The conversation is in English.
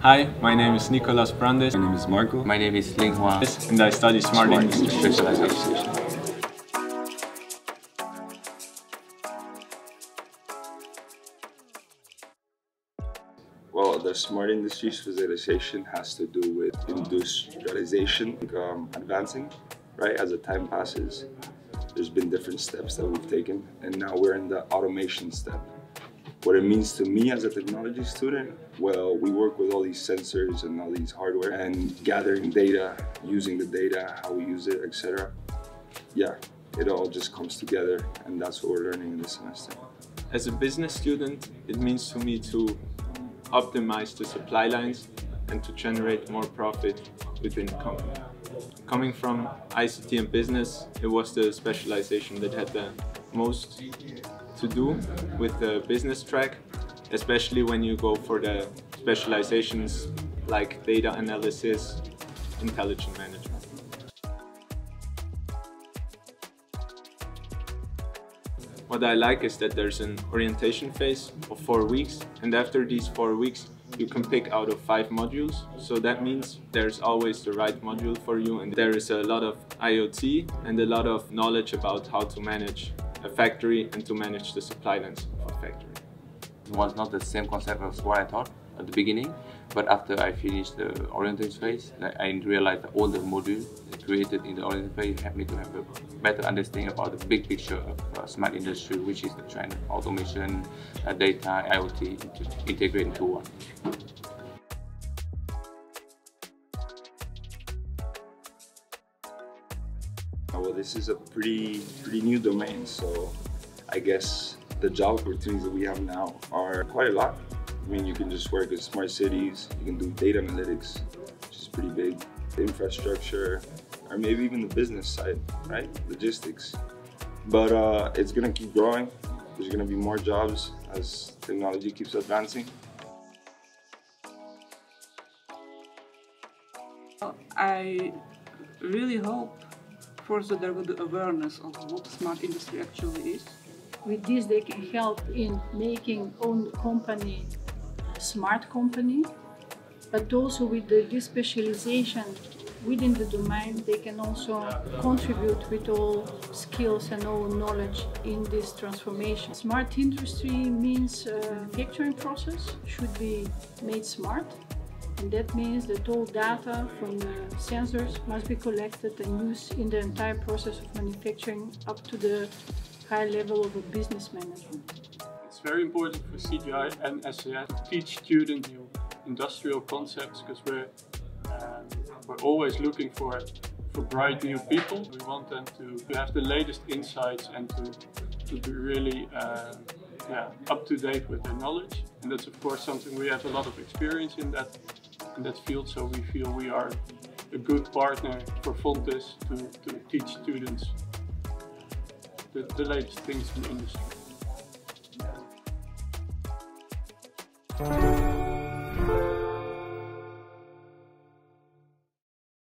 Hi, my name is Nicolas Brandes. My name is Marco. My name is Ling Hua. And I study Smart Industry. Specialisation. Well, the Smart Industry specialization has to do with industrialization, advancing, right? As the time passes, there's been different steps that we've taken, and now we're in the automation step. What it means to me as a technology student, well, we work with all these sensors and all these hardware and gathering data, using the data, how we use it, etc. Yeah, it all just comes together, and that's what we're learning in this semester. As a business student, it means to me to optimize the supply lines and to generate more profit within the company. Coming from ICT and business, it was the specialization that had the most to do with the business track, especially when you go for the specializations like data analysis, intelligent management. What I like is that there's an orientation phase of 4 weeks, and after these 4 weeks you can pick out of 5 modules. So that means there's always the right module for you, and there is a lot of IoT and a lot of knowledge about how to manage a factory and to manage the supply lines of a factory. It was not the same concept as what I thought at the beginning, but after I finished the orientation phase, I realized that all the modules created in the orientation phase helped me to have a better understanding about the big picture of smart industry, which is the trend, automation, data, IoT, integrate into one. Well, this is a pretty new domain, so I guess the job opportunities that we have now are quite a lot. I mean, you can just work in smart cities, you can do data analytics, which is pretty big, infrastructure, or maybe even the business side, right? Logistics. But it's gonna keep growing. There's gonna be more jobs as technology keeps advancing. I really hope first that there will be awareness of what smart industry actually is. With this, they can help in making own company a smart company, but also with this specialization within the domain, they can also contribute with all skills and all knowledge in this transformation. Smart industry means manufacturing process should be made smart. And that means that all data from the sensors must be collected and used in the entire process of manufacturing up to the high level of a business management. It's very important for CGI and SAS to teach students new industrial concepts, because we're always looking for bright new people. We want them to have the latest insights and to be really up to date with their knowledge. And that's of course something we have a lot of experience in that field, so we feel we are a good partner for Fontys to teach students the latest things in the industry.